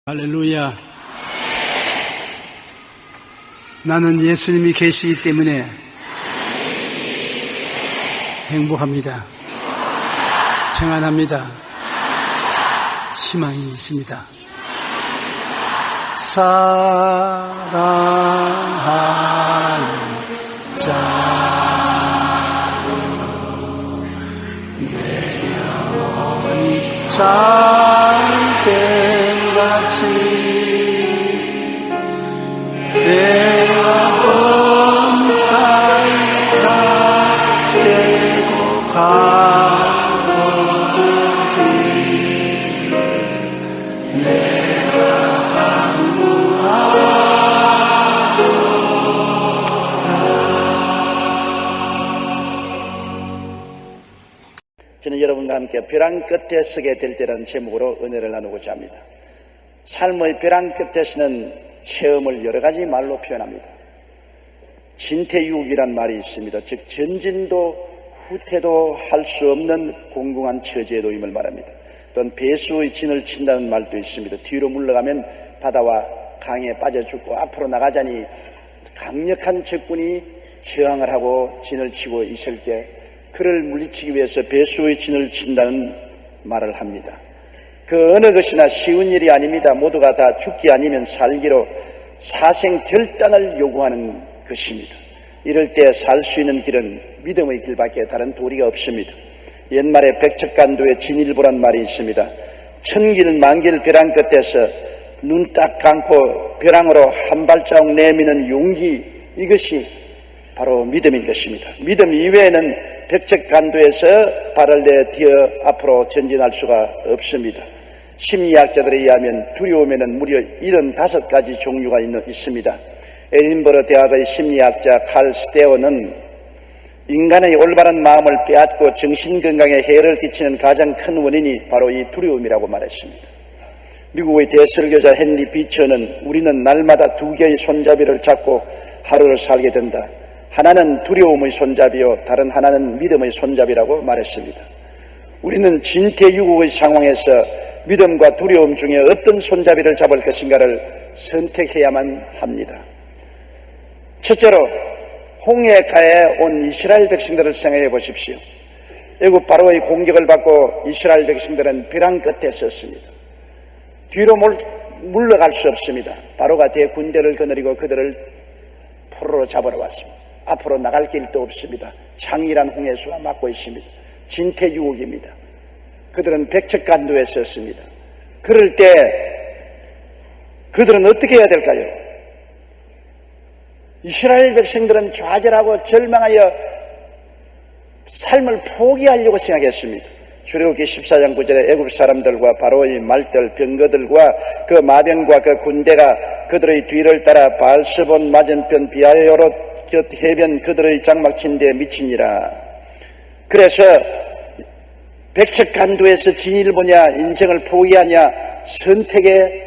할렐루야. 나는 예수님이 계시기 때문에 행복합니다. 평안합니다. 희망이 있습니다. 사랑하는 자, 내 영혼이 잘된 같이 내가 범사에 잘되고 가거니 내가 저는 여러분과 함께 벼랑 끝에 서게 될 때라는 제목으로 은혜를 나누고자 합니다. 삶의 벼랑 끝에서는 체험을 여러 가지 말로 표현합니다. 진퇴유곡이란 말이 있습니다. 즉 전진도 후퇴도 할 수 없는 공공한 처지에 놓임을 말합니다. 또한 배수의 진을 친다는 말도 있습니다. 뒤로 물러가면 바다와 강에 빠져 죽고 앞으로 나가자니 강력한 적군이 저항을 하고 진을 치고 있을 때 그를 물리치기 위해서 배수의 진을 친다는 말을 합니다. 그 어느 것이나 쉬운 일이 아닙니다. 모두가 다 죽기 아니면 살기로 사생결단을 요구하는 것입니다. 이럴 때 살 수 있는 길은 믿음의 길밖에 다른 도리가 없습니다. 옛말에 백척간도에 진일보란 말이 있습니다. 천길 만길 벼랑 끝에서 눈 딱 감고 벼랑으로 한 발자국 내미는 용기, 이것이 바로 믿음인 것입니다. 믿음 이외에는 백척간도에서 발을 내디어 앞으로 전진할 수가 없습니다. 심리학자들에 의하면 두려움에는 무려 75가지 종류가 있습니다. 에딘버러 대학의 심리학자 칼 스테어는 인간의 올바른 마음을 빼앗고 정신건강에 해를 끼치는 가장 큰 원인이 바로 이 두려움이라고 말했습니다. 미국의 대설교자 헨리 비처는 우리는 날마다 두 개의 손잡이를 잡고 하루를 살게 된다. 하나는 두려움의 손잡이요 다른 하나는 믿음의 손잡이라고 말했습니다. 우리는 진퇴유곡의 상황에서 믿음과 두려움 중에 어떤 손잡이를 잡을 것인가를 선택해야만 합니다. 첫째로 홍해가에 온 이스라엘 백성들을 생각해 보십시오. 애굽 바로의 공격을 받고 이스라엘 백성들은 벼랑 끝에 섰습니다. 뒤로 물러갈 수 없습니다. 바로가 대군대를 거느리고 그들을 포로로 잡으러 왔습니다. 앞으로 나갈 길도 없습니다. 창이란 홍해수가 막고 있습니다. 진퇴유곡입니다. 그들은 백척간도에 섰습니다. 그럴 때 그들은 어떻게 해야 될까요? 이스라엘 백성들은 좌절하고 절망하여 삶을 포기하려고 생각했습니다. 출애굽기 14장 9절에 애굽 사람들과 바로의 말들, 병거들과 그 마병과 그 군대가 그들의 뒤를 따라 바알스본 맞은편 비하요롯 곁 해변 그들의 장막 침대에 미치니라. 그래서 백척간도에서 진리를 보냐 인생을 포기하냐 선택의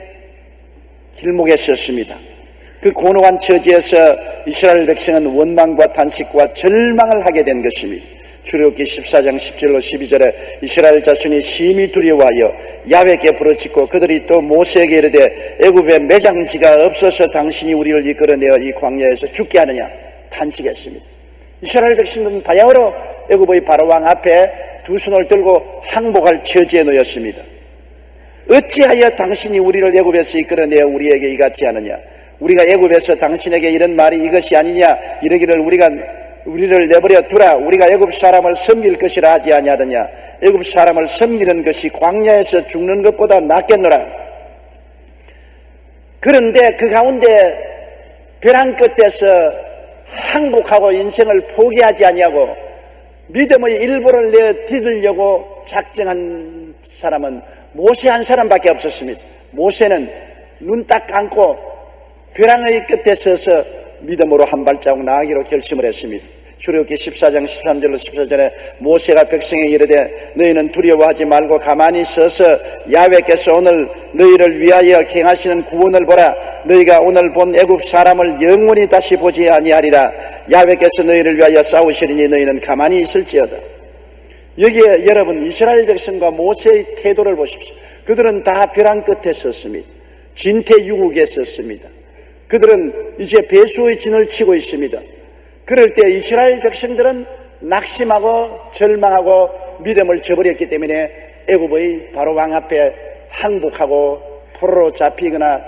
길목에 섰습니다. 그 고노한 처지에서 이스라엘 백성은 원망과 탄식과 절망을 하게 된 것입니다. 출애굽기 14장 10절로 12절에 이스라엘 자손이 심히 두려워하여 야훼께 부르짖고 그들이 또 모세에게 이르되 애굽에 매장지가 없어서 당신이 우리를 이끌어내어 이 광야에서 죽게 하느냐 탄식했습니다. 이스라엘 백성들은 바야흐로 애굽의 바로왕 앞에 두 손을 들고 항복할 처지에 놓였습니다. 어찌하여 당신이 우리를 애굽에서 이끌어내어 우리에게 이같이 하느냐? 우리가 애굽에서 당신에게 이런 말이 이것이 아니냐? 이러기를 우리를 내버려 두라. 우리가 애굽 사람을 섬길 것이라 하지 아니하더냐? 애굽 사람을 섬기는 것이 광야에서 죽는 것보다 낫겠노라. 그런데 그 가운데 벼랑 끝에서 항복하고 인생을 포기하지 아니하고 믿음의 일부를 내디디려고 작정한 사람은 모세 한 사람밖에 없었습니다. 모세는 눈 딱 감고 벼랑의 끝에 서서 믿음으로 한 발자국 나아가기로 결심을 했습니다. 출애굽기 14장 13절로 14절에 모세가 백성에게 이르되 너희는 두려워하지 말고 가만히 서서 야훼께서 오늘 너희를 위하여 행하시는 구원을 보라. 너희가 오늘 본 애굽 사람을 영원히 다시 보지 아니하리라. 야훼께서 너희를 위하여 싸우시리니 너희는 가만히 있을지어다. 여기에 여러분 이스라엘 백성과 모세의 태도를 보십시오. 그들은 다 벼랑 끝에 섰습니다. 진퇴유국에 썼습니다. 그들은 이제 배수의 진을 치고 있습니다. 그럴 때 이스라엘 백성들은 낙심하고 절망하고 믿음을 저버렸기 때문에 애굽의 바로 왕 앞에 항복하고 포로로 잡히거나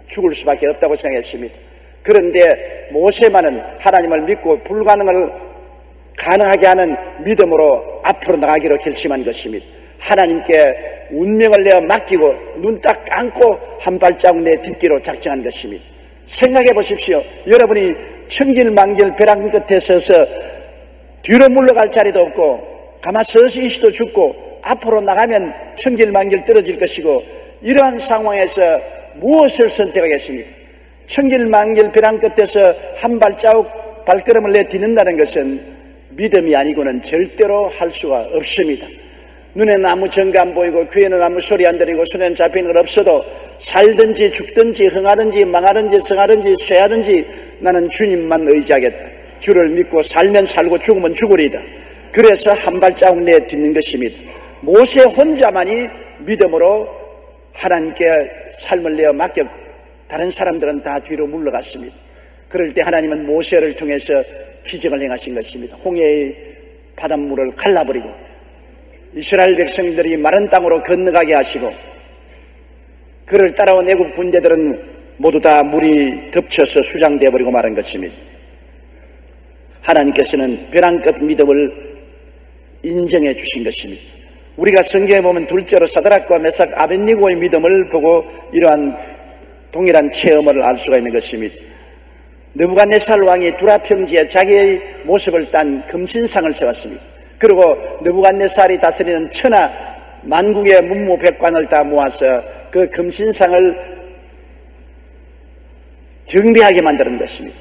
죽을 수밖에 없다고 생각했습니다. 그런데 모세만은 하나님을 믿고 불가능을 가능하게 하는 믿음으로 앞으로 나가기로 결심한 것입니다. 하나님께 운명을 내어 맡기고 눈 딱 감고 한 발자국 내딛기로 작정한 것입니다. 생각해 보십시오. 여러분이 천길만길 벼랑 끝에 서서 뒤로 물러갈 자리도 없고 가만 서서히도 죽고 앞으로 나가면 천길만길 떨어질 것이고, 이러한 상황에서 무엇을 선택하겠습니까? 천길만길 벼랑 끝에서 한 발자국 발걸음을 내딛는다는 것은 믿음이 아니고는 절대로 할 수가 없습니다. 눈에는 아무 증거 안 보이고 귀에는 아무 소리 안 들리고 손에는 잡히는 건 없어도 살든지 죽든지 흥하든지 망하든지 성하든지 쇠하든지 나는 주님만 의지하겠다. 주를 믿고 살면 살고 죽으면 죽으리다. 그래서 한 발자국 내딛는 것입니다. 모세 혼자만이 믿음으로 하나님께 삶을 내어 맡겼고 다른 사람들은 다 뒤로 물러갔습니다. 그럴 때 하나님은 모세를 통해서 기적을 행하신 것입니다. 홍해의 바닷물을 갈라버리고 이스라엘 백성들이 마른 땅으로 건너가게 하시고, 그를 따라온 애굽 군대들은 모두 다 물이 덮쳐서 수장되어 버리고 말한 것입니다. 하나님께서는 벼랑 끝 믿음을 인정해 주신 것입니다. 우리가 성경에 보면 둘째로 사드락과 메삭 아벳니고의 믿음을 보고 이러한 동일한 체험을 알 수가 있는 것입니다. 느부갓네살 왕이 두라 평지에 자기의 모습을 딴 금신상을 세웠습니다. 그리고 느부갓네살이 다스리는 천하 만국의 문무백관을 다 모아서 그 금신상을 경배하게 만드는 것입니다.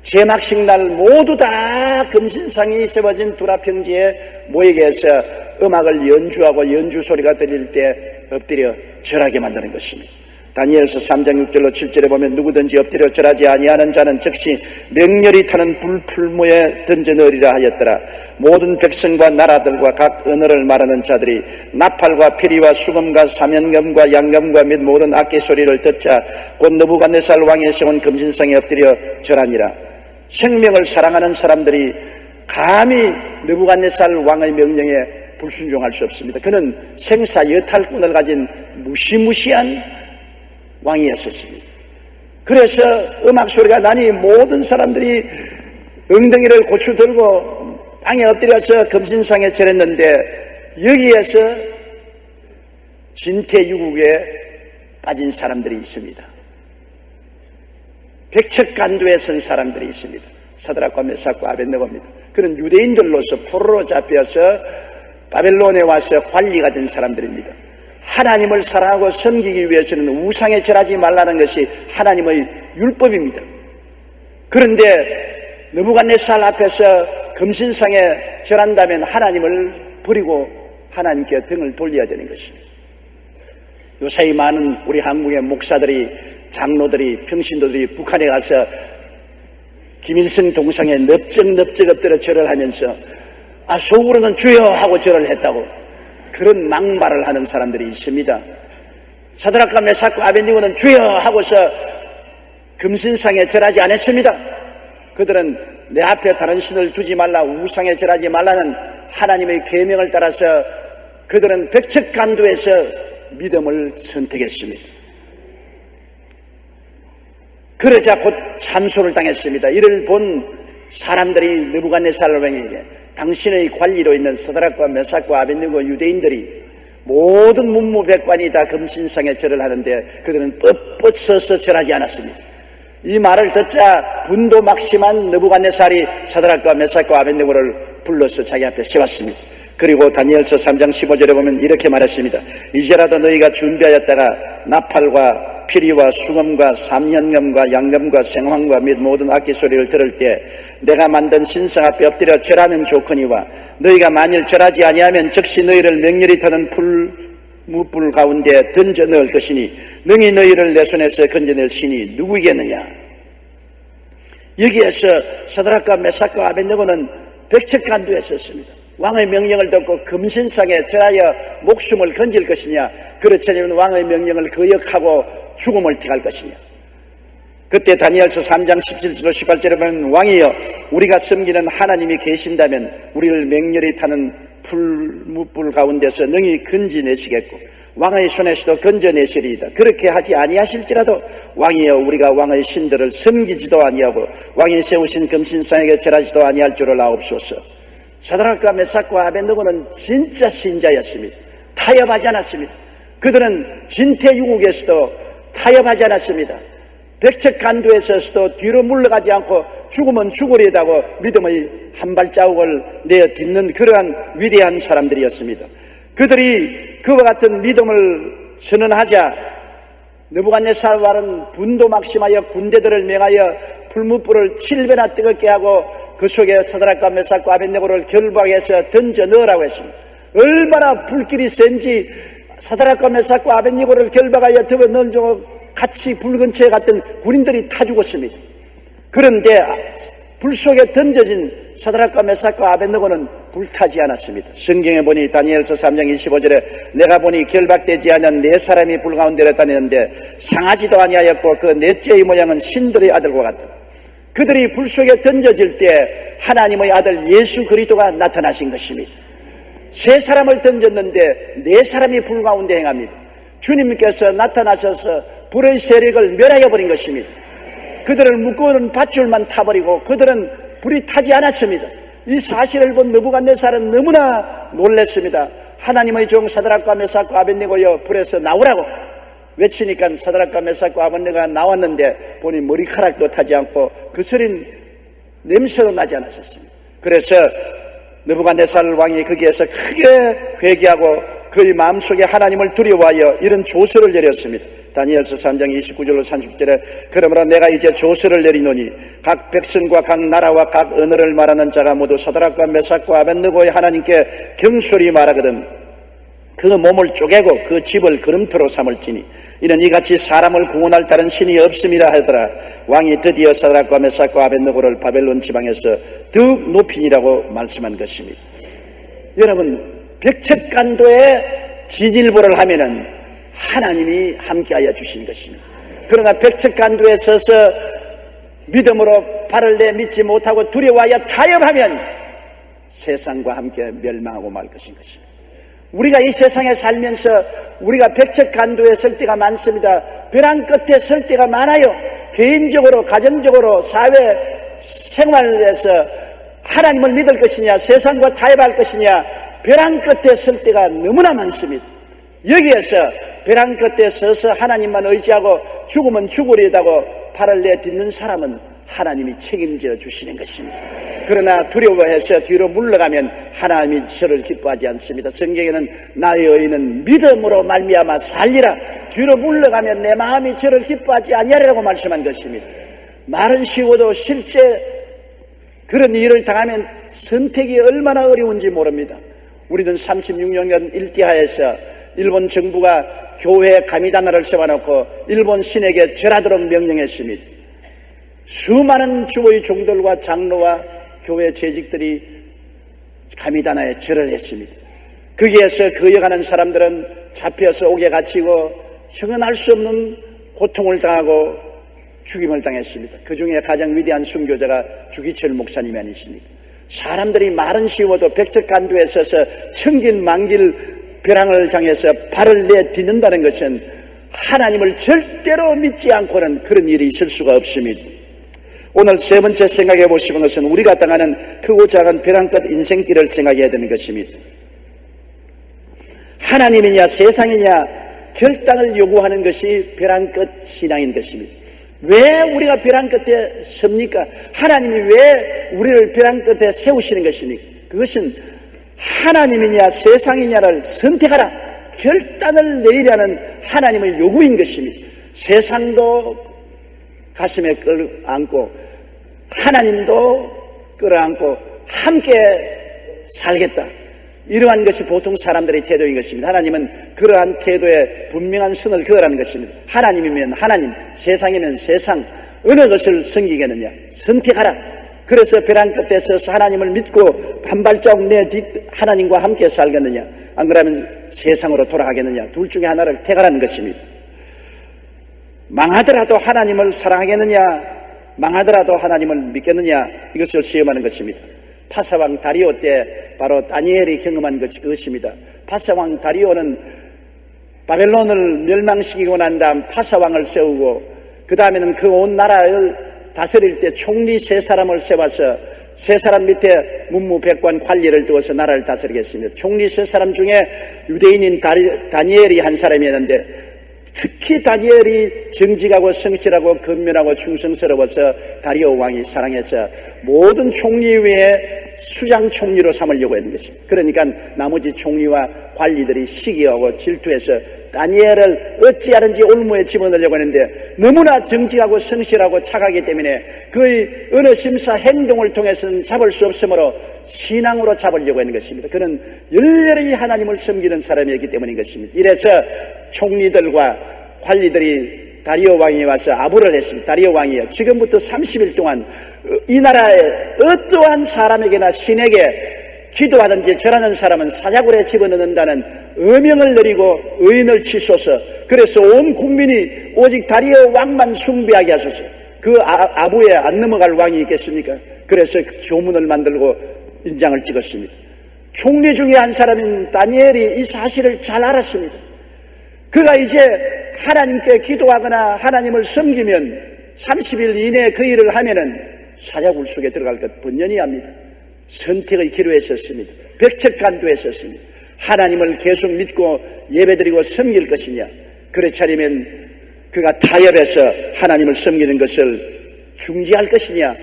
제막식 날 모두 다 금신상이 세워진 두라 평지에 모이게 해서 음악을 연주하고 연주 소리가 들릴 때 엎드려 절하게 만드는 것입니다. 다니엘서 3장 6절로 7절에 보면 누구든지 엎드려 절하지 아니하는 자는 즉시 맹렬히 타는 불풀무에 던져 넣으리라 하였더라. 모든 백성과 나라들과 각 언어를 말하는 자들이 나팔과 피리와 수금과 사면금과 양금과 및 모든 악기 소리를 듣자 곧 느부갓네살 왕이 세운 금신상에 엎드려 절하니라. 생명을 사랑하는 사람들이 감히 느부갓네살 왕의 명령에 불순종할 수 없습니다. 그는 생사 여탈권을 가진 무시무시한 왕이었습니다. 그래서 음악 소리가 나니 모든 사람들이 엉덩이를 고추 들고 땅에 엎드려서 금신상에 절했는데, 여기에서 진퇴유국에 빠진 사람들이 있습니다. 백척간도에 선 사람들이 있습니다. 사드락과 메삭과 아벳느고입니다. 그는 유대인들로서 포로로 잡혀서 바벨론에 와서 관리가 된 사람들입니다. 하나님을 사랑하고 섬기기 위해서는 우상에 절하지 말라는 것이 하나님의 율법입니다. 그런데 느부갓네살 앞에서 금신상에 절한다면 하나님을 버리고 하나님께 등을 돌려야 되는 것입니다. 요사이 많은 우리 한국의 목사들이, 장로들이, 평신도들이 북한에 가서 김일성 동상에 넙적 엎드려 절을 하면서 속으로는 주여 하고 절을 했다고 그런 막말을 하는 사람들이 있습니다. 사드락과 메삭과 아벳니고는 주여 하고서 금신상에 절하지 않았습니다. 그들은 내 앞에 다른 신을 두지 말라, 우상에 절하지 말라는 하나님의 계명을 따라서 그들은 백척간도에서 믿음을 선택했습니다. 그러자 곧 참소를 당했습니다. 이를 본 사람들이 느부갓네살 왕에게 당신의 관리로 있는 사드락과 메삭과 아벳느고 유대인들이 모든 문무백관이 다 금신상에 절을 하는데 그들은 뻣뻣 서서 절하지 않았습니다. 이 말을 듣자 분도 막심한 느부갓네살이 사드락과 메삭과 아벳느고를 불러서 자기 앞에 세웠습니다. 그리고 다니엘서 3장 15절에 보면 이렇게 말했습니다. 이제라도 너희가 준비하였다가 나팔과 피리와 수금과 삼현금과 양금과 생황과 및 모든 악기 소리를 들을 때 내가 만든 신상 앞에 엎드려 절하면 좋거니와 너희가 만일 절하지 아니하면 즉시 너희를 맹렬히 타는 무불 가운데 던져 넣을 것이니 능히 너희를 내 손에서 건져낼 신이 누구이겠느냐. 여기에서 사드락과 메삭과 아벳느고는 백척간도에 섰습니다. 왕의 명령을 듣고 금신상에 절하여 목숨을 건질 것이냐, 그렇지 않으면 왕의 명령을 거역하고 죽음을 택할 것이냐. 그때 다니엘서 3장 17절 18절에 보면 왕이여 우리가 섬기는 하나님이 계신다면 우리를 맹렬히 타는 풀무불 가운데서 능히 건져내시겠고 왕의 손에서도 건져내시리이다. 그렇게 하지 아니하실지라도 왕이여 우리가 왕의 신들을 섬기지도 아니하고 왕이 세우신 금신상에게 절하지도 아니할 줄을 아옵소서. 사드락과 메삭과 아벳느고는 진짜 신자였습니다. 타협하지 않았습니다. 그들은 진퇴유국에서도 타협하지 않았습니다. 백척간도에서도 뒤로 물러가지 않고 죽으면 죽으리다고 믿음의 한 발자국을 내어 딛는 그러한 위대한 사람들이었습니다. 그들이 그와 같은 믿음을 선언하자 느부갓네살은 분도 막심하여 군대들을 명하여 풀무불을 7배나 뜨겁게 하고 그 속에 사드락과 메삭과 아벳느고를 결박해서 던져 넣으라고 했습니다. 얼마나 불길이 센지 사드락과 메삭과 아벳느고를 결박하여 덮어 넣은 중 같이 붉은 채 같은 군인들이 타 죽었습니다. 그런데 불 속에 던져진 사드락과 메삭과 아벳느고는 불타지 않았습니다. 성경에 보니 다니엘서 3장 25절에 내가 보니 결박되지 않은 네 사람이 불 가운데 나타내는데 상하지도 아니하였고 그 넷째의 모양은 신들의 아들과 같다. 그들이 불 속에 던져질 때 하나님의 아들 예수 그리스도가 나타나신 것입니다. 세 사람을 던졌는데 네 사람이 불 가운데 행합니다. 주님께서 나타나셔서 불의 세력을 멸하여 버린 것입니다. 그들을 묶어놓은 밧줄만 타버리고 그들은 불이 타지 않았습니다. 이 사실을 본 느부갓네살은 너무나 놀랐습니다. 하나님의 종 사드락과 메삭과 아벳느고여 불에서 나오라고 외치니까 사드락과 메삭과 아벳느고가 나왔는데 보니 머리카락도 타지 않고 그 소린 냄새도 나지 않았었습니다. 그래서 느부갓네살 왕이 거기에서 크게 회개하고 그의 마음속에 하나님을 두려워하여 이런 조서를 내렸습니다. 다니엘서 3장 29절로 30절에 그러므로 내가 이제 조서를 내리노니 각 백성과 각 나라와 각 언어를 말하는 자가 모두 사드락과 메삭과 아벳느고의 하나님께 경솔히 말하거든 그 몸을 쪼개고 그 집을 걸음터로 삼을지니 이는 이같이 사람을 구원할 다른 신이 없음이라 하더라. 왕이 드디어 사드락과 메삭과 아벳느고를 바벨론 지방에서 더욱 높이니라고 말씀한 것입니다. 여러분 백척간도에 진일보를 하면은 하나님이 함께하여 주신 것입니다. 그러나 백척간도에 서서 믿음으로 발을 내 믿지 못하고 두려워하여 타협하면 세상과 함께 멸망하고 말 것인 것입니다. 우리가 이 세상에 살면서 우리가 백척간도에 설 때가 많습니다. 벼랑 끝에 설 때가 많아요. 개인적으로 가정적으로 사회 생활에서 하나님을 믿을 것이냐 세상과 타협할 것이냐 벼랑 끝에 설 때가 너무나 많습니다. 여기에서 벼랑 끝에 서서 하나님만 의지하고 죽으면 죽으리다고 발을 내딛는 사람은 하나님이 책임져 주시는 것입니다. 그러나 두려워해서 뒤로 물러가면 하나님이 저를 기뻐하지 않습니다. 성경에는 나의 의인은 믿음으로 말미암아 살리라. 뒤로 물러가면 내 마음이 저를 기뻐하지 아니하리라고 말씀한 것입니다. 말은 쉬워도 실제 그런 일을 당하면 선택이 얼마나 어려운지 모릅니다. 우리는 36년 일대하에서 일본 정부가 교회 가미단화를 세워놓고 일본 신에게 절하도록 명령했습니다. 수많은 주의 종들과 장로와 교회 재직들이 가미단화에 절을 했습니다. 거기에서 거역하는 사람들은 잡혀서 옥에 갇히고 형언할 수 없는 고통을 당하고 죽임을 당했습니다. 그 중에 가장 위대한 순교자가 주기철 목사님이 아니십니까? 사람들이 말은 쉬워도 백척간도에 서서 천길만길 벼랑을 향해서 발을 내딛는다는 것은 하나님을 절대로 믿지 않고는 그런 일이 있을 수가 없습니다. 오늘 세 번째 생각해 보시는 것은 우리가 당하는 크고 작은 벼랑 끝 인생길을 생각해야 되는 것입니다. 하나님이냐 세상이냐 결단을 요구하는 것이 벼랑 끝 신앙인 것입니다. 왜 우리가 벼랑 끝에 섭니까? 하나님이 왜 우리를 벼랑 끝에 세우시는 것입니까? 그것은 하나님이냐 세상이냐를 선택하라 결단을 내리라는 하나님의 요구인 것입니다. 세상도 가슴에 끌어안고 하나님도 끌어안고 함께 살겠다. 이러한 것이 보통 사람들의 태도인 것입니다. 하나님은 그러한 태도에 분명한 선을 그으라는 것입니다. 하나님이면 하나님, 세상이면 세상, 어느 것을 섬기겠느냐? 선택하라. 그래서 벼랑 끝에 서서 하나님을 믿고 한 발자국 하나님과 함께 살겠느냐, 안 그러면 세상으로 돌아가겠느냐, 둘 중에 하나를 택하라는 것입니다. 망하더라도 하나님을 사랑하겠느냐, 망하더라도 하나님을 믿겠느냐, 이것을 시험하는 것입니다. 파사왕 다리오 때 바로 다니엘이 경험한 것이 그것입니다. 파사왕 다리오는 바벨론을 멸망시키고 난 다음 파사왕을 세우고, 그 다음에는 그 온 나라를 다스릴 때 총리 3사람을 세워서 3사람 밑에 문무백관 관리를 두어서 나라를 다스리게 했습니다. 총리 3사람 중에 유대인인 다니엘이 한 사람이었는데, 특히 다니엘이 정직하고 성실하고 근면하고 충성스러워서 다리오 왕이 사랑해서 모든 총리 외에 수장 총리로 삼으려고 했는 것입니다. 그러니까 나머지 총리와 관리들이 시기하고 질투해서 다니엘을 어찌하든지 올무에 집어넣으려고 했는데, 너무나 정직하고 성실하고 착하기 때문에 그의 어느 심사 행동을 통해서는 잡을 수 없으므로 신앙으로 잡으려고 하는 것입니다. 그는 열렬히 하나님을 섬기는 사람이었기 때문인 것입니다. 이래서 총리들과 관리들이 다리오 왕이 와서 아부를 했습니다. 다리오 왕이요, 지금부터 30일 동안 이 나라의 어떠한 사람에게나 신에게 기도하든지 절하는 사람은 사자굴에 집어넣는다는 어명을 내리고 의인을 치소서. 그래서 온 국민이 오직 다리오 왕만 숭배하게 하소서. 그 아부에 안 넘어갈 왕이 있겠습니까? 그래서 조문을 만들고 인장을 찍었습니다. 총리 중에 한 사람인 다니엘이 이 사실을 잘 알았습니다. 그가 이제 하나님께 기도하거나 하나님을 섬기면 30일 이내에 그 일을 하면은 사자굴 속에 들어갈 것 번연히 합니다. 선택의 기로에 섰습니다. 백척간도에 섰습니다. 하나님을 계속 믿고 예배드리고 섬길 것이냐, 그렇지 않으면 그가 타협해서 하나님을 섬기는 것을 중지할 것이냐,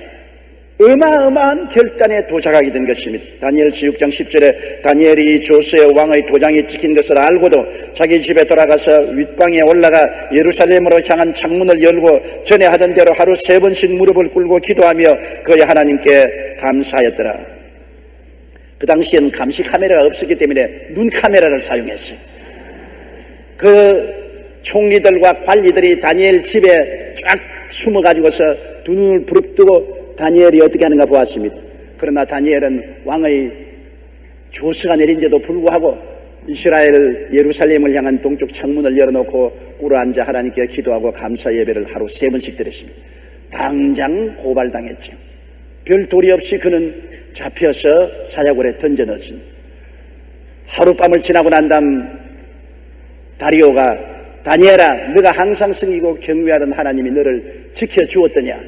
어마어마한 결단에 도착하게 된 것입니다. 다니엘서 6장 10절에 다니엘이 조스의 왕의 도장이 찍힌 것을 알고도 자기 집에 돌아가서 윗방에 올라가 예루살렘으로 향한 창문을 열고 전에 하던 대로 하루 3번씩 무릎을 꿇고 기도하며 그의 하나님께 감사하였더라. 그 당시에는 감시 카메라가 없었기 때문에 눈 카메라를 사용했어요. 그 총리들과 관리들이 다니엘 집에 쫙 숨어가지고서 두 눈을 부릅뜨고 다니엘이 어떻게 하는가 보았습니다. 그러나 다니엘은 왕의 조서가 내린데도 불구하고 이스라엘 예루살렘을 향한 동쪽 창문을 열어놓고 꿇어앉아 하나님께 기도하고 감사 예배를 하루 3번씩 드렸습니다. 당장 고발당했죠. 별 도리 없이 그는 잡혀서 사자굴에 던져넣었습니다. 하룻밤을 지나고 난 다음 다리오가 다니엘아, 너가 항상 섬기고 경외하던 하나님이 너를 지켜주었더냐?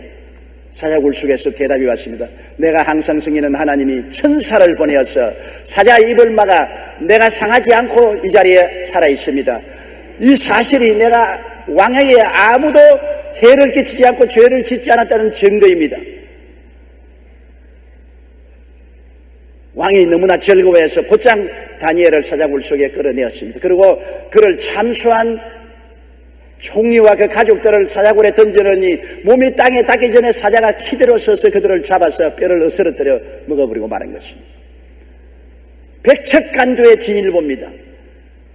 사자굴 속에서 대답이 왔습니다. 내가 항상 섬기는 하나님이 천사를 보내어서 사자 입을 막아 내가 상하지 않고 이 자리에 살아 있습니다. 이 사실이 내가 왕에게 아무도 해를 끼치지 않고 죄를 짓지 않았다는 증거입니다. 왕이 너무나 즐거워해서 곧장 다니엘을 사자굴 속에 끌어내었습니다. 그리고 그를 참수한 총리와 그 가족들을 사자굴에 던져넣으니 몸이 땅에 닿기 전에 사자가 키대로 서서 그들을 잡아서 뼈를 으스러뜨려 먹어버리고 마는 것입니다. 백척간도의 진리를 봅니다.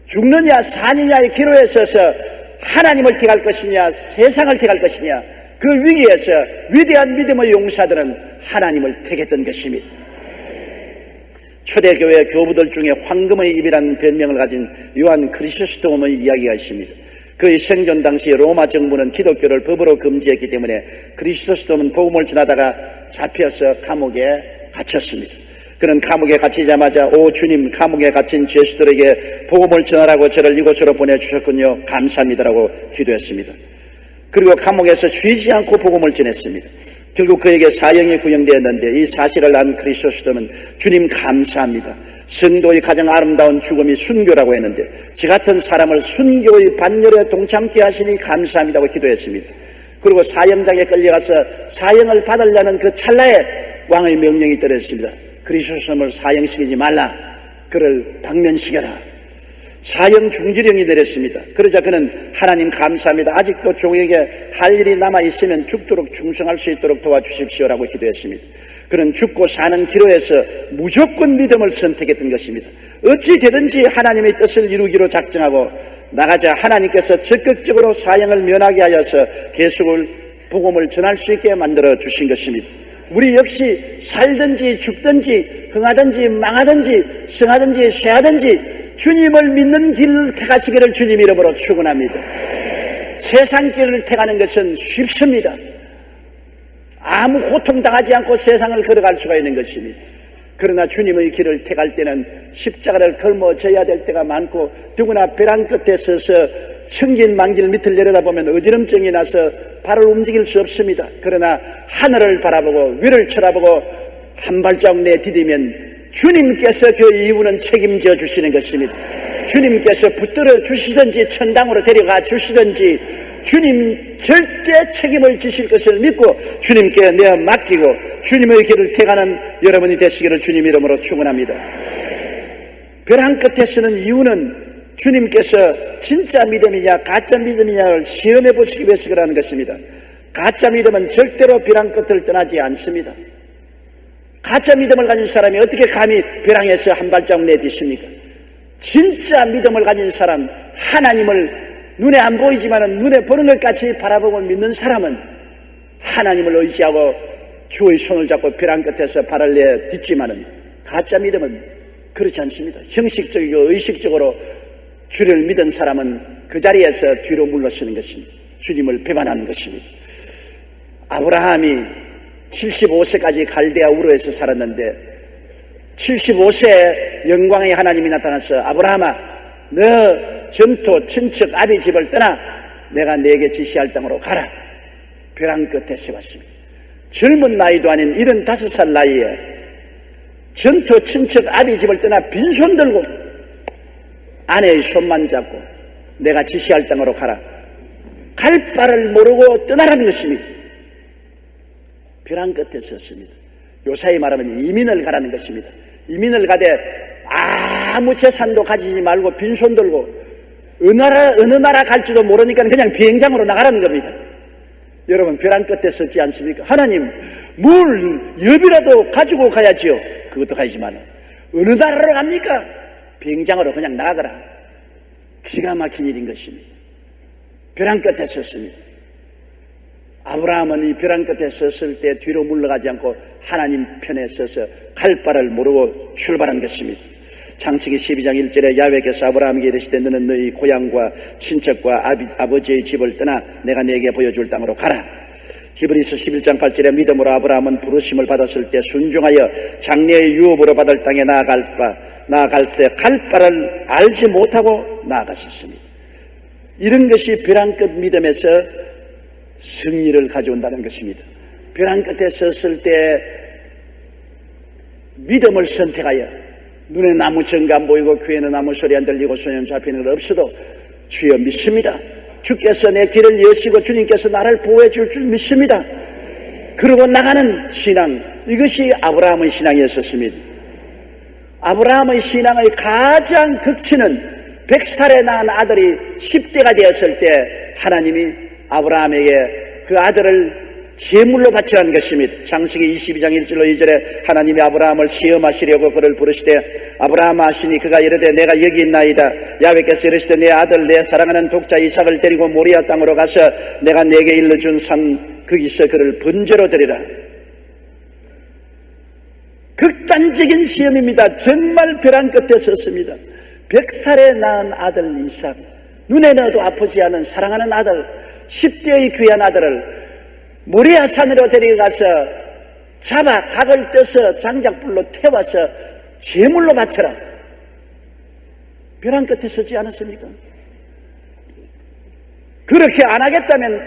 죽느냐 사느냐의 기로에 서서 하나님을 택할 것이냐 세상을 택할 것이냐, 그 위기에서 위대한 믿음의 용사들은 하나님을 택했던 것입니다. 초대교회 교부들 중에 황금의 입이라는 별명을 가진 요한 크리소스톰의 이야기가 있습니다. 그의 생존 당시 로마 정부는 기독교를 법으로 금지했기 때문에 크리소스톰은 복음을 전하다가 잡혀서 감옥에 갇혔습니다. 그는 감옥에 갇히자마자 오 주님, 감옥에 갇힌 죄수들에게 복음을 전하라고 저를 이곳으로 보내주셨군요, 감사합니다라고 기도했습니다. 그리고 감옥에서 쉬지 않고 복음을 전했습니다. 결국 그에게 사형이 구형되었는데 이 사실을 안 크리소스톰은 주님 감사합니다, 성도의 가장 아름다운 죽음이 순교라고 했는데 저 같은 사람을 순교의 반열에 동참케 하시니 감사합니다고 기도했습니다. 그리고 사형장에 끌려가서 사형을 받으려는 그 찰나에 왕의 명령이 떨어졌습니다. 크리소스톰을 사형시키지 말라, 그를 방면시켜라. 사형 중지령이 내렸습니다. 그러자 그는 하나님 감사합니다, 아직도 종에게 할 일이 남아있으면 죽도록 충성할 수 있도록 도와주십시오라고 기도했습니다. 그는 죽고 사는 기로에서 무조건 믿음을 선택했던 것입니다. 어찌 되든지 하나님의 뜻을 이루기로 작정하고 나가자 하나님께서 적극적으로 사형을 면하게 하여서 계속 복음을 전할 수 있게 만들어 주신 것입니다. 우리 역시 살든지 죽든지 흥하든지 망하든지 성하든지 쇠하든지 주님을 믿는 길을 택하시기를 주님 이름으로 축원합니다. 세상 길을 택하는 것은 쉽습니다. 아무 고통당하지 않고 세상을 걸어갈 수가 있는 것입니다. 그러나 주님의 길을 택할 때는 십자가를 걸머져야 될 때가 많고, 누구나 벼랑 끝에 서서 천길만길 밑을 내려다보면 어지럼증이 나서 발을 움직일 수 없습니다. 그러나 하늘을 바라보고 위를 쳐다보고 한 발자국 내디디면 주님께서 그 이유는 책임져 주시는 것입니다. 주님께서 붙들어 주시든지 천당으로 데려가 주시든지 주님 절대 책임을 지실 것을 믿고 주님께 내어 맡기고 주님의 길을 택하는 여러분이 되시기를 주님 이름으로 축원합니다. 벼랑 끝에 서는 이유는 주님께서 진짜 믿음이냐 가짜 믿음이냐를 시험해 보시기 위해서 그러는 것입니다. 가짜 믿음은 절대로 벼랑 끝을 떠나지 않습니다. 가짜 믿음을 가진 사람이 어떻게 감히 벼랑에서 한 발자국 내딛습니까? 진짜 믿음을 가진 사람, 하나님을 눈에 안 보이지만 눈에 보는 것 같이 바라보고 믿는 사람은 하나님을 의지하고 주의 손을 잡고 벼랑 끝에서 발을 내딛지만은, 가짜 믿음은 그렇지 않습니다. 형식적이고 의식적으로 주를 믿은 사람은 그 자리에서 뒤로 물러서는 것입니다. 주님을 배반하는 것입니다. 아브라함이 75세까지 갈대아 우르에서 살았는데 75세에 영광의 하나님이 나타나서 아브라함아, 너 전토 친척 아비 집을 떠나 내가 네게 지시할 땅으로 가라. 벼랑 끝에 세웠습니다. 젊은 나이도 아닌 75살 나이에 전토 친척 아비 집을 떠나 빈손 들고 아내의 손만 잡고 내가 지시할 땅으로 가라. 갈 바를 모르고 떠나라는 것입니다. 벼랑 끝에 섰습니다. 요사이 말하면 이민을 가라는 것입니다. 이민을 가되 아무 재산도 가지지 말고 빈손 들고 어느 나라 갈지도 모르니까 그냥 비행장으로 나가라는 겁니다. 여러분, 벼랑 끝에 섰지 않습니까? 하나님, 뭘 엽이라도 가지고 가야지요. 그것도 가지만 어느 나라로 갑니까? 비행장으로 그냥 나가거라. 기가 막힌 일인 것입니다. 벼랑 끝에 섰습니다. 아브라함은 이 벼랑 끝에 섰을 때 뒤로 물러가지 않고 하나님 편에 서서 갈 바를 모르고 출발한 것입니다. 창세기 12장 1절에 야훼께서 아브라함에게 이르시되 너는 너희 고향과 친척과 아버지의 집을 떠나 내가 네게 보여줄 땅으로 가라. 히브리서 11장 8절에 믿음으로 아브라함은 부르심을 받았을 때 순종하여 장래의 유업으로 받을 땅에 나아갈새 갈 바를 알지 못하고 나아갔었습니다. 이런 것이 벼랑 끝 믿음에서 승리를 가져온다는 것입니다. 벼랑 끝에 섰을 때 믿음을 선택하여 눈에 나무 정가 안 보이고 귀에는 아무 소리 안 들리고 손에 잡히는 것 없어도 주여 믿습니다. 주께서 내 길을 여시고 주님께서 나를 보호해 줄 줄 믿습니다. 그러고 나가는 신앙, 이것이 아브라함의 신앙이었습니다. 아브라함의 신앙의 가장 극치는 100살에 낳은 아들이 10대가 되었을 때 하나님이 아브라함에게 그 아들을 제물로 바치라는 것입니다. 창세기 22장 1절로 2절에 하나님이 아브라함을 시험하시려고 그를 부르시되 아브라함 하시니 그가 이르되 내가 여기 있나이다. 야훼께서 이르시되 내 아들 내 사랑하는 독자 이삭을 데리고 모리아 땅으로 가서 내가 네게 일러준 산 거기서 그를 번제로 드리라. 극단적인 시험입니다. 정말 벼랑 끝에 섰습니다. 100살에 낳은 아들 이삭, 눈에 넣어도 아프지 않은 사랑하는 아들, 10대의 귀한 아들을 모리아 산으로 데려가서 잡아 각을 떠서 장작불로 태워서 제물로 바쳐라. 벼랑 끝에 서지 않았습니까? 그렇게 안 하겠다면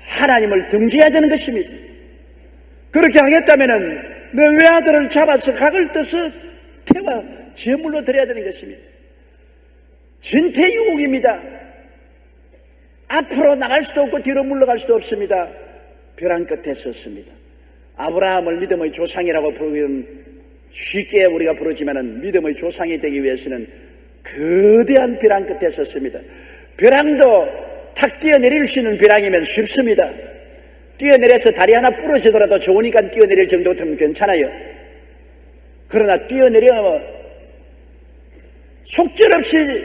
하나님을 등지해야 되는 것입니다. 그렇게 하겠다면 내 외아들을 잡아서 각을 떠서 태워 제물로 드려야 되는 것입니다. 진퇴유곡입니다. 앞으로 나갈 수도 없고 뒤로 물러갈 수도 없습니다. 벼랑 끝에 섰습니다. 아브라함을 믿음의 조상이라고 부르기는 쉽게 우리가 부르지만은 믿음의 조상이 되기 위해서는 거대한 벼랑 끝에 섰습니다. 벼랑도 탁 뛰어내릴 수 있는 벼랑이면 쉽습니다. 뛰어내려서 다리 하나 부러지더라도 좋으니까 뛰어내릴 정도 되면 괜찮아요. 그러나 뛰어내려 속절없이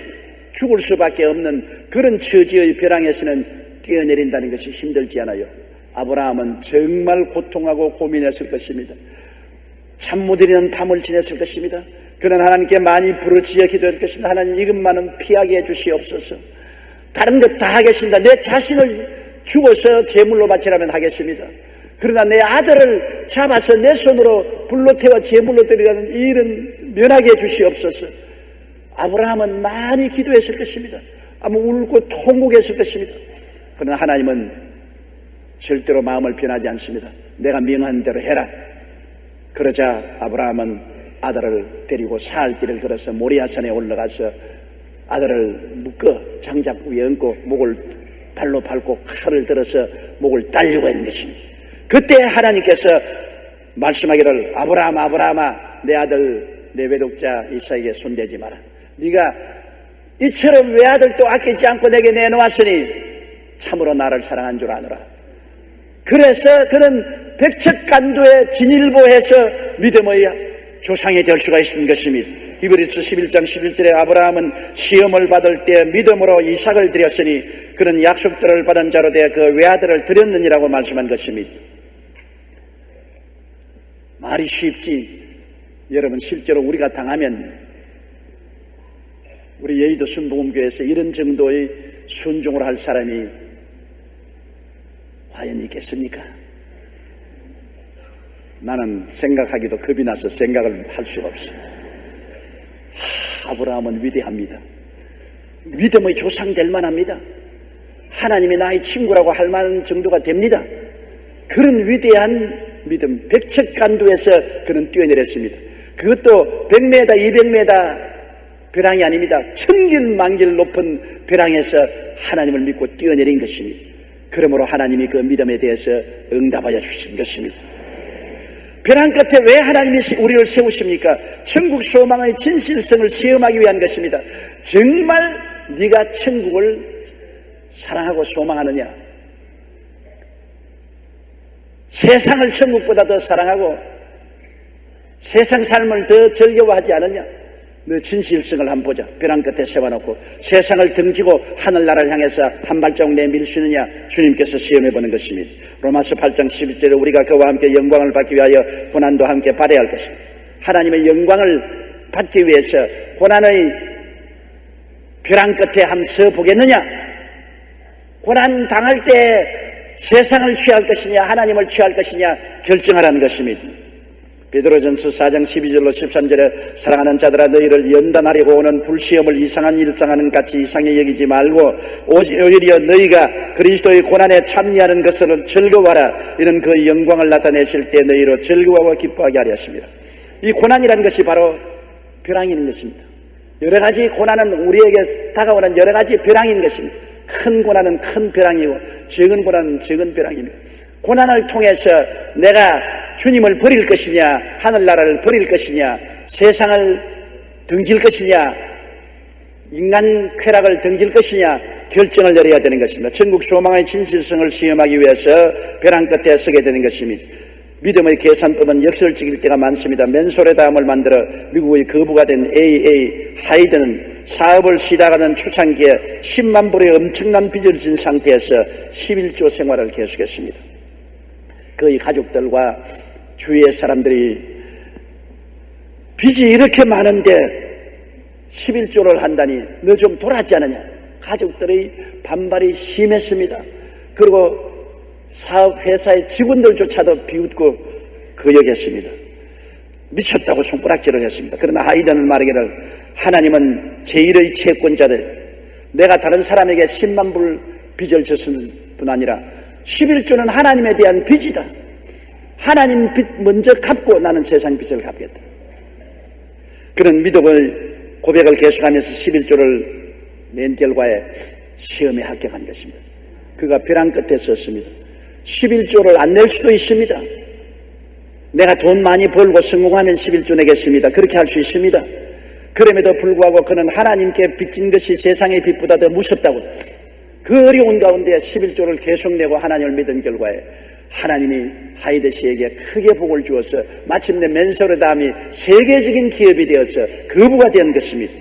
죽을 수밖에 없는 그런 처지의 벼랑에서는 뛰어내린다는 것이 힘들지 않아요. 아브라함은 정말 고통하고 고민했을 것입니다. 잠 못 이루는 밤을 지냈을 것입니다. 그는 하나님께 많이 부르짖어 기도할 것입니다. 하나님, 이것만은 피하게 해주시옵소서. 다른 것 다 하겠습니다. 내 자신을 죽어서 제물로 바치라면 하겠습니다. 그러나 내 아들을 잡아서 내 손으로 불로 태워 제물로 드리라는 이 일은 면하게 해주시옵소서. 아브라함은 많이 기도했을 것입니다. 아마 울고 통곡했을 것입니다. 그러나 하나님은 절대로 마음을 변하지 않습니다. 내가 명한 대로 해라. 그러자 아브라함은 아들을 데리고 사흘 길을 걸어서 모리아산에 올라가서 아들을 묶어 장작 위에 얹고 목을 발로 밟고 칼을 들어서 목을 따려고 했는 것입니다. 그때 하나님께서 말씀하기를 아브라함아, 아브라함아, 내 아들 내 외독자 이삭에게 손대지 마라. 네가 이처럼 외아들도 아끼지 않고 내게 내놓았으니 참으로 나를 사랑한 줄 아노라. 그래서 그는 백척간두에 진일보해서 믿음의 조상이 될 수가 있는 것입니다. 히브리서 11장 11절에 아브라함은 시험을 받을 때 믿음으로 이삭을 드렸으니 그는 약속들을 받은 자로 되어 그 외아들을 드렸느니라고 말씀한 것입니다. 말이 쉽지 여러분, 실제로 우리가 당하면 우리 여의도 순복음교회에서 이런 정도의 순종을 할 사람이 과연 있겠습니까? 나는 생각하기도 겁이 나서 생각을 할 수가 없어요. 아브라함은 위대합니다. 믿음의 조상 될 만합니다. 하나님이 나의 친구라고 할 만한 정도가 됩니다. 그런 위대한 믿음, 백척간두에서 그는 뛰어내렸습니다. 그것도 100m, 200m 벼랑이 아닙니다. 천길 만길 높은 벼랑에서 하나님을 믿고 뛰어내린 것입니다. 그러므로 하나님이 그 믿음에 대해서 응답하여 주신 것입니다. 벼랑 끝에 왜 하나님이 우리를 세우십니까? 천국 소망의 진실성을 시험하기 위한 것입니다. 정말 네가 천국을 사랑하고 소망하느냐? 세상을 천국보다 더 사랑하고 세상 삶을 더 즐거워하지 않느냐? 너 진실성을 한번 보자. 벼랑 끝에 세워놓고 세상을 등지고 하늘나라를 향해서 한 발자국 내밀 수 있느냐? 주님께서 시험해보는 것입니다. 로마서 8장 11절에 우리가 그와 함께 영광을 받기 위하여 고난도 함께 받아야 할 것입니다. 하나님의 영광을 받기 위해서 고난의 벼랑 끝에 한번 서보겠느냐? 고난 당할 때 세상을 취할 것이냐 하나님을 취할 것이냐 결정하라는 것입니다. 베드로전서 4장 12절로 13절에 사랑하는 자들아 너희를 연단하려고 오는 불시험을 이상한 일상하는 같이 이상히 여기지 말고 오히려 너희가 그리스도의 고난에 참여하는 것을 즐거워하라. 이는 그 영광을 나타내실 때 너희로 즐거워하고 기뻐하게 하려 하십니다. 이 고난이라는 것이 바로 벼랑인 것입니다. 여러 가지 고난은 우리에게 다가오는 여러 가지 벼랑인 것입니다. 큰 고난은 큰 벼랑이고 적은 고난은 적은 벼랑입니다. 고난을 통해서 내가 주님을 버릴 것이냐 하늘나라를 버릴 것이냐 세상을 등질 것이냐 인간 쾌락을 등질 것이냐 결정을 내려야 되는 것입니다. 천국 소망의 진실성을 시험하기 위해서 벼랑 끝에 서게 되는 것입니다. 믿음의 계산법은 역설적일 때가 많습니다. 맨소레다함을 만들어 미국의 거부가 된 A.A. 하이드는 사업을 시작하는 초창기에 10만 불의 엄청난 빚을 진 상태에서 11조 생활을 계속했습니다. 그의 가족들과 주위의 사람들이 빚이 이렇게 많은데 11조를 한다니 너 좀 돌았지 않느냐? 가족들의 반발이 심했습니다. 그리고 사업회사의 직원들조차도 비웃고 거역했습니다. 미쳤다고 손가락질을 했습니다. 그러나 하이드는 말하기를 하나님은 제1의 채권자들, 내가 다른 사람에게 10만 불 빚을 졌을 뿐 아니라 11조는 하나님에 대한 빚이다. 하나님 빚 먼저 갚고 나는 세상 빚을 갚겠다. 그런 믿음의 고백을 계속하면서 11조를 낸 결과에 시험에 합격한 것입니다. 그가 벼랑 끝에 섰습니다. 11조를 안 낼 수도 있습니다. 내가 돈 많이 벌고 성공하면 11조 내겠습니다. 그렇게 할 수 있습니다. 그럼에도 불구하고 그는 하나님께 빚진 것이 세상의 빚보다 더 무섭다고 그 어려운 가운데 11조를 계속 내고 하나님을 믿은 결과에 하나님이 하이드 씨에게 크게 복을 주어서 마침내 맨소레다함이 세계적인 기업이 되어서 거부가 된 것입니다.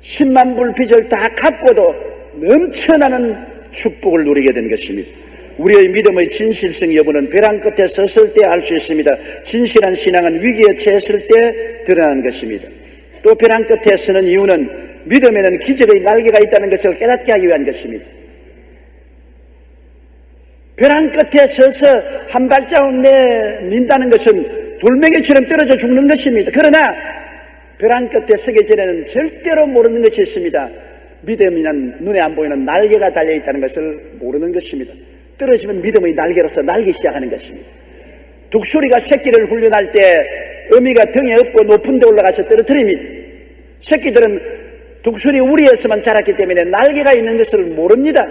10만 불 빚을 다 갚고도 넘쳐나는 축복을 누리게 된 것입니다. 우리의 믿음의 진실성 여부는 벼랑 끝에 섰을 때 알 수 있습니다. 진실한 신앙은 위기에 처했을 때 드러나는 것입니다. 또 벼랑 끝에 서는 이유는 믿음에는 기적의 날개가 있다는 것을 깨닫게 하기 위한 것입니다. 벼랑 끝에 서서 한 발자국 내민다는 것은 돌멩이처럼 떨어져 죽는 것입니다. 그러나 벼랑 끝에 서기 전에는 절대로 모르는 것이 있습니다. 믿음이란 눈에 안 보이는 날개가 달려있다는 것을 모르는 것입니다. 떨어지면 믿음의 날개로서 날기 시작하는 것입니다. 독수리가 새끼를 훈련할 때 어미가 등에 업고 높은 데 올라가서 떨어뜨립니다. 새끼들은 독수리 우리에서만 자랐기 때문에 날개가 있는 것을 모릅니다.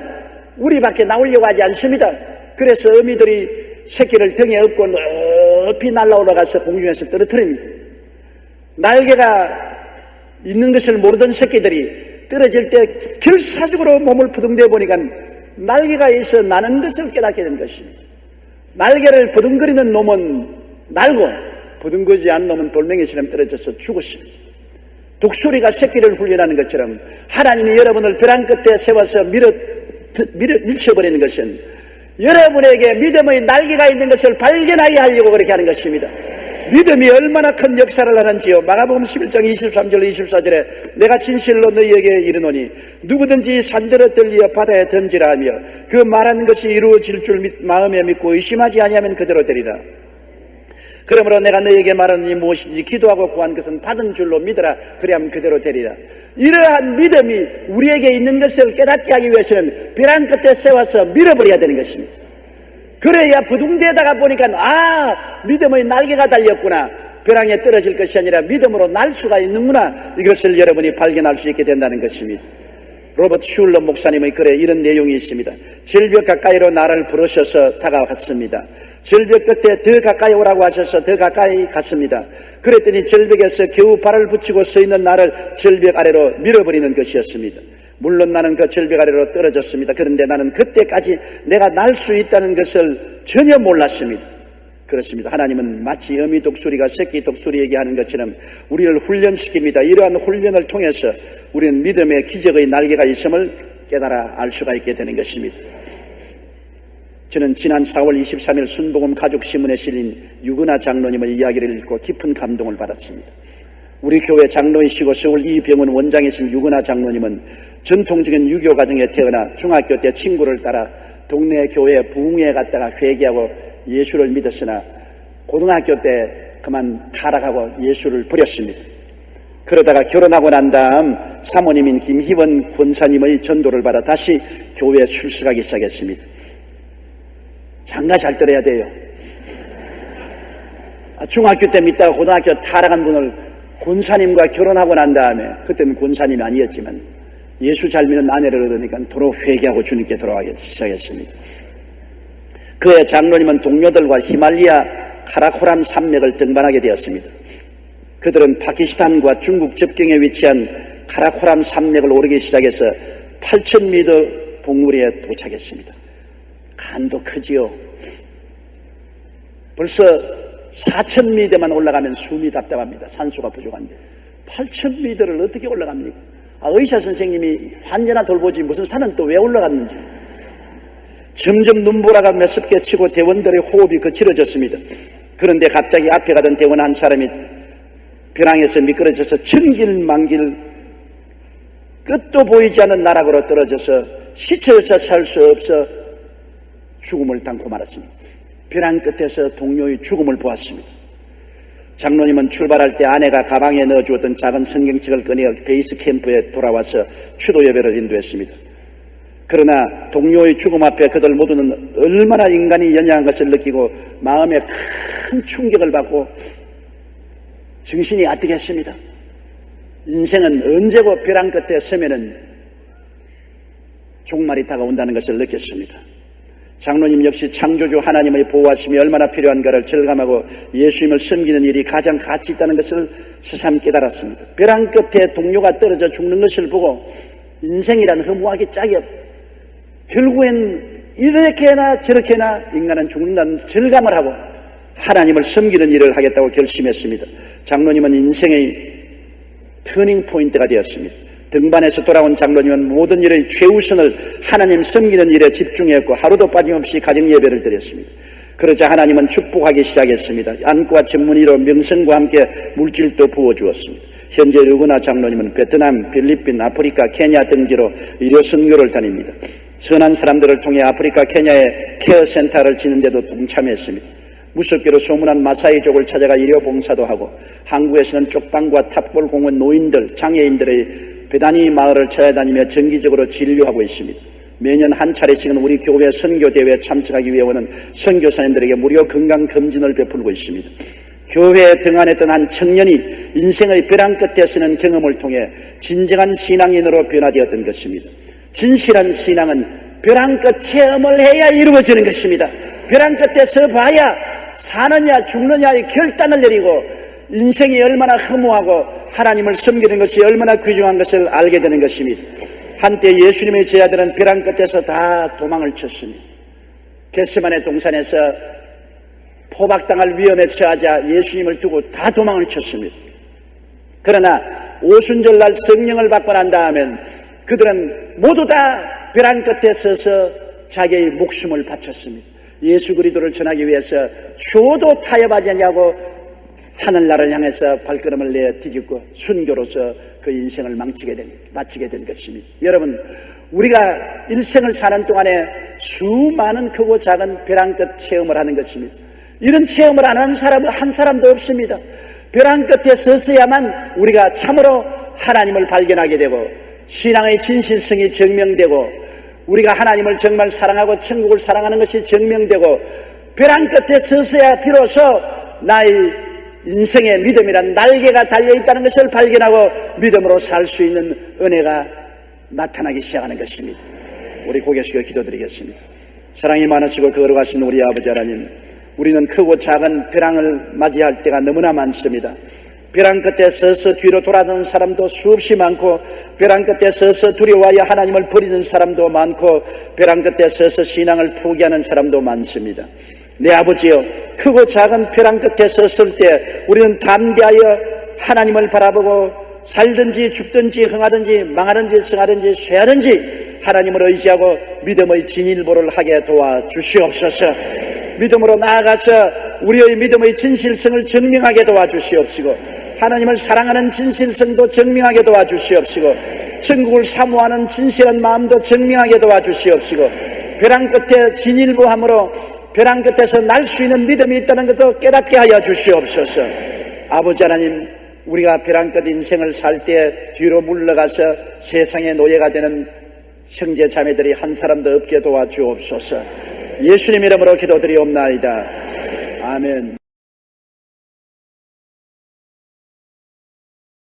우리 밖에 나오려고 하지 않습니다. 그래서 어미들이 새끼를 등에 업고 높이 날아올라가서 공중에서 떨어뜨립니다. 날개가 있는 것을 모르던 새끼들이 떨어질 때 결사적으로 몸을 부둥대 보니까 날개가 있어 나는 것을 깨닫게 된 것입니다. 날개를 부둥거리는 놈은 날고 부둥거리지 않는 놈은 돌멩이처럼 떨어져서 죽었습니다. 독수리가 새끼를 훈련하는 것처럼 하나님이 여러분을 벼랑 끝에 세워서 밀쳐버리는 것은 여러분에게 믿음의 날개가 있는 것을 발견하게 하려고 그렇게 하는 것입니다. 믿음이 얼마나 큰 역사를 하는지요. 마가복음 11장 23절 24절에 내가 진실로 너희에게 이르노니 누구든지 산들어 들리어 바다에 던지라 하며 그 말하는 것이 이루어질 줄 마음에 믿고 의심하지 아니하면 그대로 되리라. 그러므로 내가 너희에게 말하노니 무엇인지 기도하고 구한 것은 받은 줄로 믿어라. 그리하면 그대로 되리라. 이러한 믿음이 우리에게 있는 것을 깨닫게 하기 위해서는 벼랑 끝에 세워서 밀어버려야 되는 것입니다. 그래야 부둥대다가 보니까 믿음의 날개가 달렸구나. 벼랑에 떨어질 것이 아니라 믿음으로 날 수가 있는구나. 이것을 여러분이 발견할 수 있게 된다는 것입니다. 로버트 슐러 목사님의 글에 이런 내용이 있습니다. 절벽 가까이로 나를 부르셔서 다가갔습니다. 절벽 끝에 더 가까이 오라고 하셔서 더 가까이 갔습니다. 그랬더니 절벽에서 겨우 발을 붙이고 서 있는 나를 절벽 아래로 밀어버리는 것이었습니다. 물론 나는 그 절벽 아래로 떨어졌습니다. 그런데 나는 그때까지 내가 날 수 있다는 것을 전혀 몰랐습니다. 그렇습니다. 하나님은 마치 어미 독수리가 새끼 독수리에게 하는 것처럼 우리를 훈련시킵니다. 이러한 훈련을 통해서 우리는 믿음의 기적의 날개가 있음을 깨달아 알 수가 있게 되는 것입니다. 저는 지난 4월 23일 순복음 가족신문에 실린 유근아 장로님의 이야기를 읽고 깊은 감동을 받았습니다. 우리 교회 장로이시고 서울 이병원 원장이신 유근아 장로님은 전통적인 유교 가정에 태어나 중학교 때 친구를 따라 동네 교회 부흥회에 갔다가 회개하고 예수를 믿었으나 고등학교 때 그만 타락하고 예수를 버렸습니다. 그러다가 결혼하고 난 다음 사모님인 김희원 권사님의 전도를 받아 다시 교회에 출석하기 시작했습니다. 장가 잘 들어야 돼요. 중학교 때 믿다가 고등학교 타락한 분을 권사님과 결혼하고 난 다음에, 그때는 권사님이 아니었지만 예수 잘 믿는 아내를 얻으니까 도로 회개하고 주님께 돌아가기 시작했습니다. 그의 장로님은 동료들과 히말리아 카라코람 산맥을 등반하게 되었습니다. 그들은 파키스탄과 중국 접경에 위치한 카라코람 산맥을 오르기 시작해서 8,000m 봉우리에 도착했습니다. 간도 크지요. 벌써 4,000m만 올라가면 숨이 답답합니다. 산소가 부족한데 8,000m를 어떻게 올라갑니까? 의사 선생님이 환자나 돌보지 무슨 산은 또 왜 올라갔는지. 점점 눈보라가 메습게 치고 대원들의 호흡이 거칠어졌습니다. 그런데 갑자기 앞에 가던 대원 한 사람이 벼랑에서 미끄러져서 천길만길 끝도 보이지 않는 나락으로 떨어져서 시체조차 살 수 없어 죽음을 당고 말았습니다. 벼랑 끝에서 동료의 죽음을 보았습니다. 장로님은 출발할 때 아내가 가방에 넣어주었던 작은 성경책을 꺼내 베이스 캠프에 돌아와서 추도 예배를 인도했습니다. 그러나 동료의 죽음 앞에 그들 모두는 얼마나 인간이 연약한 것을 느끼고 마음에 큰 충격을 받고 정신이 아득했습니다. 인생은 언제고 벼랑 끝에 서면은 종말이 다가온다는 것을 느꼈습니다. 장로님 역시 창조주 하나님의 보호하심이 얼마나 필요한가를 절감하고 예수님을 섬기는 일이 가장 가치 있다는 것을 새삼 깨달았습니다. 벼랑 끝에 동료가 떨어져 죽는 것을 보고 인생이란 허무하기 짝이 없다. 결국엔 이렇게나 저렇게나 인간은 죽는다는 절감을 하고 하나님을 섬기는 일을 하겠다고 결심했습니다. 장로님은 인생의 터닝 포인트가 되었습니다. 등반에서 돌아온 장로님은 모든 일의 최우선을 하나님 섬기는 일에 집중했고 하루도 빠짐없이 가정 예배를 드렸습니다. 그러자 하나님은 축복하기 시작했습니다. 안과 전문의로 명성과 함께 물질도 부어주었습니다. 현재 르구나 장로님은 베트남, 필리핀, 아프리카, 케냐 등지로 의료 선교를 다닙니다. 선한 사람들을 통해 아프리카, 케냐에 케어센터를 짓는데도 동참했습니다. 무섭게도 소문난 마사이족을 찾아가 의료 봉사도 하고 한국에서는 쪽방과 탑골 공원 노인들, 장애인들의 배단위 마을을 찾아다니며 정기적으로 진료하고 있습니다. 매년 한 차례씩은 우리 교회 선교대회에 참석하기 위해 오는 선교사님들에게 무료 건강검진을 베풀고 있습니다. 교회에 등한했던 한 청년이 인생의 벼랑 끝에 서는 경험을 통해 진정한 신앙인으로 변화되었던 것입니다. 진실한 신앙은 벼랑 끝 체험을 해야 이루어지는 것입니다. 벼랑 끝에 서 봐야 사느냐 죽느냐의 결단을 내리고 인생이 얼마나 허무하고 하나님을 섬기는 것이 얼마나 귀중한 것을 알게 되는 것입니다. 한때 예수님의 제자들은 벼랑 끝에서 다 도망을 쳤습니다. 겟세마네 동산에서 포박당할 위험에 처하자 예수님을 두고 다 도망을 쳤습니다. 그러나 오순절날 성령을 받고 난 다음엔 그들은 모두 다 벼랑 끝에 서서 자기의 목숨을 바쳤습니다. 예수 그리스도를 전하기 위해서 주어도 타협하지 않냐고 하늘나라를 향해서 발걸음을 내디딛고 순교로서 그 인생을 마치게 된 것입니다. 여러분, 우리가 일생을 사는 동안에 수많은 크고 작은 벼랑 끝 체험을 하는 것입니다. 이런 체험을 안 하는 사람은 한 사람도 없습니다. 벼랑 끝에 서서야만 우리가 참으로 하나님을 발견하게 되고 신앙의 진실성이 증명되고 우리가 하나님을 정말 사랑하고 천국을 사랑하는 것이 증명되고 벼랑 끝에 서서야 비로소 나의 인생의 믿음이란 날개가 달려있다는 것을 발견하고 믿음으로 살 수 있는 은혜가 나타나기 시작하는 것입니다. 우리 고개 숙여 기도드리겠습니다. 사랑이 많으시고 거룩하신 우리 아버지 하나님, 우리는 크고 작은 벼랑을 맞이할 때가 너무나 많습니다. 벼랑 끝에 서서 뒤로 돌아드는 사람도 수없이 많고 벼랑 끝에 서서 두려워하여 하나님을 버리는 사람도 많고 벼랑 끝에 서서 신앙을 포기하는 사람도 많습니다. 내 아버지여, 크고 작은 벼랑 끝에 섰을 때 우리는 담대하여 하나님을 바라보고 살든지 죽든지 흥하든지 망하든지 성하든지 쇠하든지 하나님을 의지하고 믿음의 진일보를 하게 도와주시옵소서. 믿음으로 나아가서 우리의 믿음의 진실성을 증명하게 도와주시옵시고 하나님을 사랑하는 진실성도 증명하게 도와주시옵시고 천국을 사모하는 진실한 마음도 증명하게 도와주시옵시고 벼랑 끝에 진일보함으로 벼랑 끝에서 날 수 있는 믿음이 있다는 것도 깨닫게 하여 주시옵소서. 아버지 하나님, 우리가 벼랑 끝 인생을 살 때 뒤로 물러가서 세상의 노예가 되는 형제 자매들이 한 사람도 없게 도와주옵소서. 예수님 이름으로 기도드리옵나이다. 아멘.